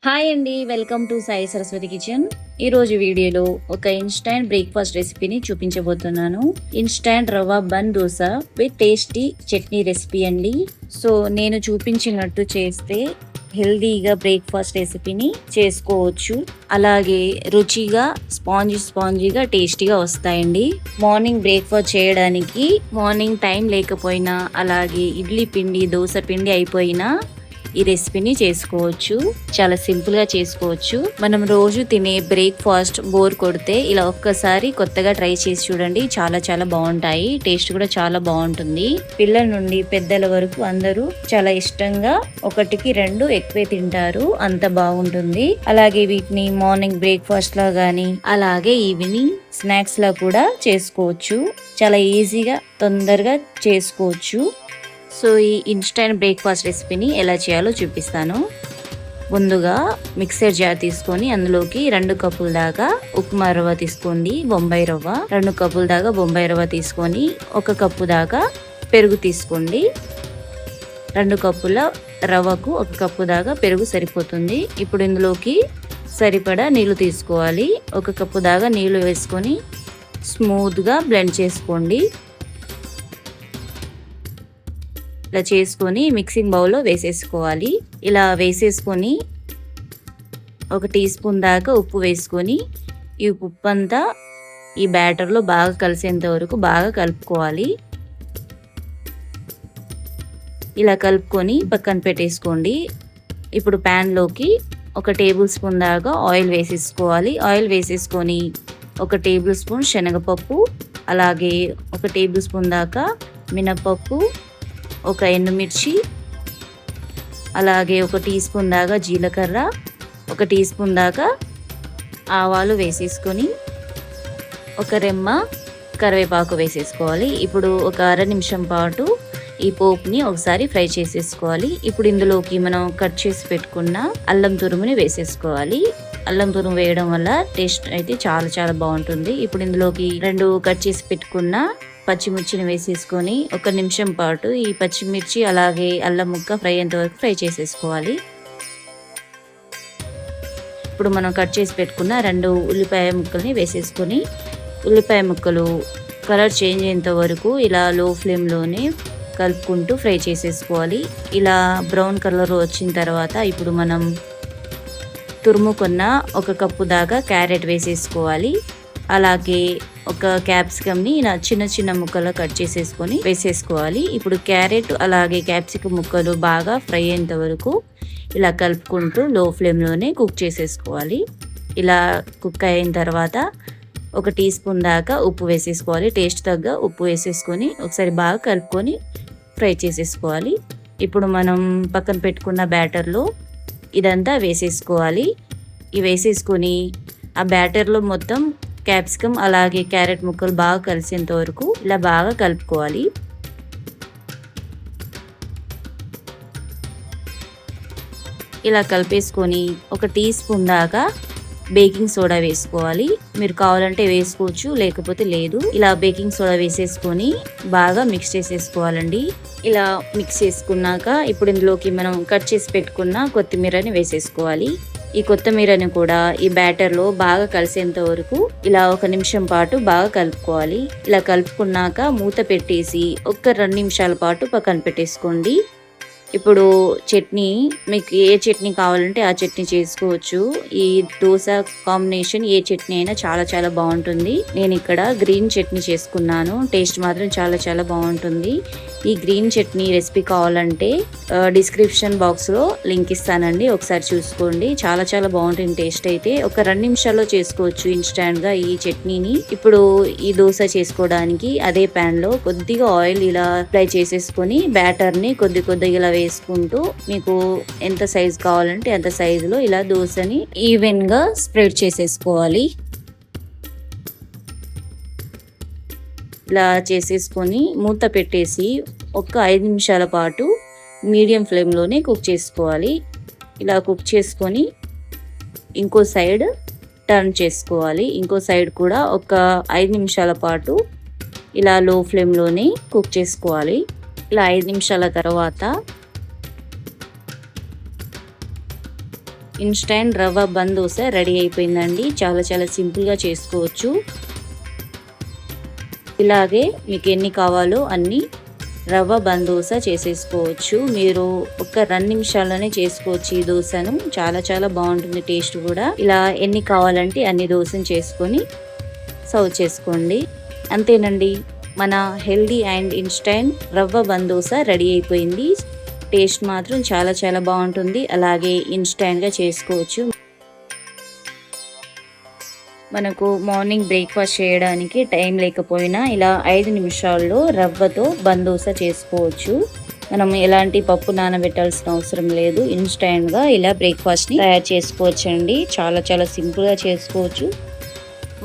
Hi అండి, welcome to Sai Saraswati kitchen. ఈరోజు వీడియోలో ఒక ఇన్స్టాంట్ బ్రేక్ఫాస్ట్ రెసిపీని చూపించబోతున్నాను. ఇన్స్టాంట్ రవ్వ bun dosa with tasty chutney recipe అండి. సో నేను చూపించినట్టు చేస్తే హెల్దీగా బ్రేక్ఫాస్ట్ రెసిపీని చేసుకోవచ్చు. అలాగే రుచిగా స్పాంజీగా టేస్టీగా వస్తాయండి. మార్నింగ్ బ్రేక్ఫాస్ట్ చేయడానికి మార్నింగ్ టైం లేకపోయినా, అలాగే ఇడ్లీ పిండి దోశ పిండి అయిపోయినా ఈ రెసిపీని చేసుకోవచ్చు. చాలా సింపుల్ గా చేసుకోవచ్చు. మనం రోజు తినే బ్రేక్ఫాస్ట్ బోర్ కొడితే ఇలా ఒక్కసారి కొత్తగా ట్రై చేసి చూడండి. చాలా చాలా బాగుంటాయి. టేస్ట్ కూడా చాలా బాగుంటుంది. పిల్లల నుండి పెద్దల వరకు అందరూ చాలా ఇష్టంగా ఒకటికి రెండు ఎక్కువే తింటారు. అంత బాగుంటుంది. అలాగే వీటిని మార్నింగ్ బ్రేక్ఫాస్ట్ లా గానీ, అలాగే ఈవినింగ్ స్నాక్స్ లా కూడా చేసుకోవచ్చు. చాలా ఈజీగా తొందరగా చేసుకోవచ్చు. సో ఈ ఇన్స్టెంట్ బ్రేక్ఫాస్ట్ రెసిపీని ఎలా చేయాలో చూపిస్తాను. ముందుగా మిక్సర్ జార్ తీసుకొని అందులోకి 2 కప్పుల దాకా ఉప్మా రవ్వ తీసుకోండి, బొంబాయి రవ్వ. 2 కప్పుల దాకా బొంబాయి రవ్వ తీసుకొని 1 కప్పు దాకా పెరుగు తీసుకోండి. 2 కప్పుల రవ్వకు 1 కప్పు దాకా పెరుగు సరిపోతుంది. ఇప్పుడు ఇందులోకి సరిపడా నీళ్లు తీసుకోవాలి. 1 కప్పు దాకా నీళ్లు వేసుకొని స్మూత్గా బ్లెండ్ చేసుకోండి. ఇలా చేసుకొని మిక్సింగ్ బౌల్లో వేసేసుకోవాలి. ఇలా వేసేసుకొని 1 టీ స్పూన్ దాకా ఉప్పు వేసుకొని ఈ ఉప్పు అంతా ఈ బ్యాటర్లో బాగా కలిసేంత వరకు బాగా కలుపుకోవాలి. ఇలా కలుపుకొని పక్కన పెట్టేసుకోండి. ఇప్పుడు ప్యాన్లోకి 1 టేబుల్ స్పూన్ దాకా ఆయిల్ వేసేసుకోవాలి. ఆయిల్ వేసేసుకొని 1 టేబుల్ స్పూన్ శనగపప్పు, అలాగే 1 టేబుల్ స్పూన్ దాకా మినపప్పు, 1 ఎండుమిర్చి, అలాగే 1 టీ స్పూన్ దాకా జీలకర్ర, 1 టీ స్పూన్ దాకా ఆవాలు వేసేసుకొని 1 రెమ్మ కరివేపాకు వేసేసుకోవాలి. ఇప్పుడు 1 అర నిమిషం పాటు ఈ పోపుని ఒకసారి ఫ్రై చేసేసుకోవాలి. ఇప్పుడు ఇందులోకి మనం కట్ చేసి పెట్టుకున్న అల్లం తురుముని వేసేసుకోవాలి. అల్లం తురుము వేయడం వల్ల టేస్ట్ అయితే చాలా చాలా బాగుంటుంది. ఇప్పుడు ఇందులోకి 2 కట్ చేసి పెట్టుకున్న పచ్చిమిర్చిని వేసేసుకొని 1 నిమిషం పాటు ఈ పచ్చిమిర్చి అలాగే అల్లం ముక్క ఫ్రై అయ్యేంత వరకు ఫ్రై చేసేసుకోవాలి. ఇప్పుడు మనం కట్ చేసి పెట్టుకున్న 2 ఉల్లిపాయ ముక్కల్ని వేసేసుకొని ఉల్లిపాయ ముక్కలు కలర్ చేంజ్ అయ్యేంత వరకు ఇలా లో ఫ్లేమ్లోనే కలుపుకుంటూ ఫ్రై చేసేసుకోవాలి. ఇలా బ్రౌన్ కలర్ వచ్చిన తర్వాత ఇప్పుడు మనం తురుముకున్న 1 కప్పు దాకా క్యారెట్ వేసేసుకోవాలి. అలాగే 1 క్యాప్సికమ్ని ఇలా చిన్న చిన్న ముక్కలు కట్ చేసేసుకొని వేసేసుకోవాలి. ఇప్పుడు క్యారెట్ అలాగే క్యాప్సికమ్ ముక్కలు బాగా ఫ్రై అయ్యేంత వరకు ఇలా కలుపుకుంటూ లో ఫ్లేమ్లోనే కుక్ చేసేసుకోవాలి. ఇలా కుక్ అయిన తర్వాత 1 టీ స్పూన్ దాకా ఉప్పు వేసేసుకోవాలి. టేస్ట్ తగ్గ ఉప్పు వేసేసుకొని ఒకసారి బాగా కలుపుకొని ఫ్రై చేసేసుకోవాలి. ఇప్పుడు మనం పక్కన పెట్టుకున్న బ్యాటర్లో ఇదంతా వేసేసుకోవాలి. ఇవి వేసేసుకొని ఆ బ్యాటర్లో మొత్తం క్యాప్సికమ్ అలాగే క్యారెట్ ముక్కలు బాగా కలిసేంత వరకు ఇలా బాగా కలుపుకోవాలి. ఇలా కలిపేసుకొని 1 టీ స్పూన్ దాకా బేకింగ్ సోడా వేసుకోవాలి. మీరు కావాలంటే వేసుకోవచ్చు, లేకపోతే లేదు. ఇలా బేకింగ్ సోడా వేసేసుకొని బాగా మిక్స్ చేసేసుకోవాలండి. ఇలా మిక్స్ చేసుకున్నాక ఇప్పుడు ఇందులోకి మనం కట్ చేసి పెట్టుకున్న కొత్తిమీరని వేసేసుకోవాలి. ఈ కొత్తిమీరని కూడా ఈ బ్యాటర్లో బాగా కలిసేంత వరకు ఇలా 1 నిమిషం పాటు బాగా కలుపుకోవాలి. ఇలా కలుపుకున్నాక మూత పెట్టేసి 2 నిమిషాల పాటు పక్కన పెట్టేసుకోండి. ఇప్పుడు చట్నీ, మీకు ఏ చట్నీ కావాలంటే ఆ చట్నీ చేసుకోవచ్చు. ఈ దోశ కాంబినేషన్ ఏ చట్నీ అయినా చాలా చాలా బాగుంటుంది. నేను ఇక్కడ గ్రీన్ చట్నీ చేసుకున్నాను. టేస్ట్ మాత్రం చాలా చాలా బాగుంటుంది. ఈ గ్రీన్ చట్నీ రెసిపీ కావాలంటే డిస్క్రిప్షన్ బాక్స్లో లింక్ ఇస్తానండి, ఒకసారి చూసుకోండి. చాలా చాలా బాగుంటుంది టేస్ట్ అయితే. 2 నిమిషాల్లో చేసుకోవచ్చు ఇన్స్టాంట్గా ఈ చట్నీని. ఇప్పుడు ఈ దోశ చేసుకోవడానికి అదే ప్యాన్లో కొద్దిగా ఆయిల్ ఇలా ఫ్రై చేసేసుకొని బ్యాటర్ని కొద్దిగా ఇలా వేసుకుంటూ మీకు ఎంత సైజ్ కావాలంటే అంత సైజులో ఇలా దోశని ఈవెన్గా స్ప్రెడ్ చేసేసుకోవాలి. ఇలా చేసేసుకొని మూత పెట్టేసి 5 నిమిషాల పాటు మీడియం ఫ్లేమ్లోనే కుక్ చేసుకోవాలి. ఇలా కుక్ చేసుకొని ఇంకో సైడ్ టర్న్ చేసుకోవాలి. ఇంకో సైడ్ కూడా 5 నిమిషాల పాటు ఇలా లో ఫ్లేమ్లోనే కుక్ చేసుకోవాలి. ఇలా 5 నిమిషాల తర్వాత ఇన్స్టెంట్ రవ్వ బన్ దోశ రెడీ అయిపోయిందండి. చాలా చాలా సింపుల్గా చేసుకోవచ్చు. ఇలాగే మీకు ఎన్ని కావాలో అన్ని రవ్వ బన్ దోశ చేసేసుకోవచ్చు. మీరు ఒక 2 నిమిషాల్లోనే చేసుకోవచ్చు ఈ దోశను. చాలా చాలా బాగుంటుంది టేస్ట్ కూడా. ఇలా ఎన్ని కావాలంటే అన్ని దోశను చేసుకొని సర్వ్ చేసుకోండి. అంతేనండి, మన హెల్దీ అండ్ ఇన్స్టెంట్ రవ్వ బన్ దోశ రెడీ అయిపోయింది. టేస్ట్ మాత్రం చాలా చాలా బాగుంటుంది. అలాగే ఇన్స్టెంట్గా చేసుకోవచ్చు. మనకు మార్నింగ్ బ్రేక్ఫాస్ట్ చేయడానికి టైం లేకపోయినా ఇలా 5 నిమిషాల్లో రవ్వతో బన్ దోశ చేసుకోవచ్చు. మనం ఎలాంటి పప్పు నానబెట్టాల్సిన అవసరం లేదు. ఇన్స్టెంట్గా ఇలా బ్రేక్ఫాస్ట్ని తయారు చేసుకోవచ్చండి. చాలా చాలా సింపుల్గా చేసుకోవచ్చు.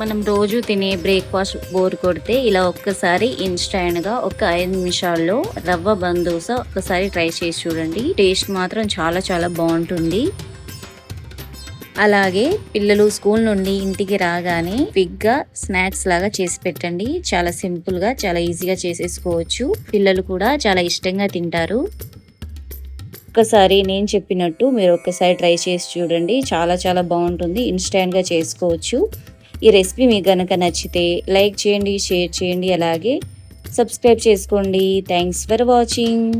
మనం రోజు తినే బ్రేక్ఫాస్ట్ బోర్ కొడితే ఇలా ఒక్కసారి ఇన్స్టెంట్గా ఒక 5 నిమిషాల్లో రవ్వ బన్ దోశ ఒక్కసారి ట్రై చేసి చూడండి. టేస్ట్ మాత్రం చాలా చాలా బాగుంటుంది. అలాగే పిల్లలు స్కూల్ నుండి ఇంటికి రాగానే క్విక్గా స్నాక్స్ లాగా చేసి పెట్టండి. చాలా సింపుల్గా చాలా ఈజీగా చేసేసుకోవచ్చు. పిల్లలు కూడా చాలా ఇష్టంగా తింటారు. ఒక్కసారి నేను చెప్పినట్టు మీరు ఒక్కసారి ట్రై చేసి చూడండి. చాలా చాలా బాగుంటుంది. ఇన్స్టెంట్గా చేసుకోవచ్చు. ఈ రెసిపీ మీకు కనుక నచ్చితే లైక్ చేయండి, షేర్ చేయండి, అలాగే సబ్స్క్రైబ్ చేసుకోండి. Thanks for watching.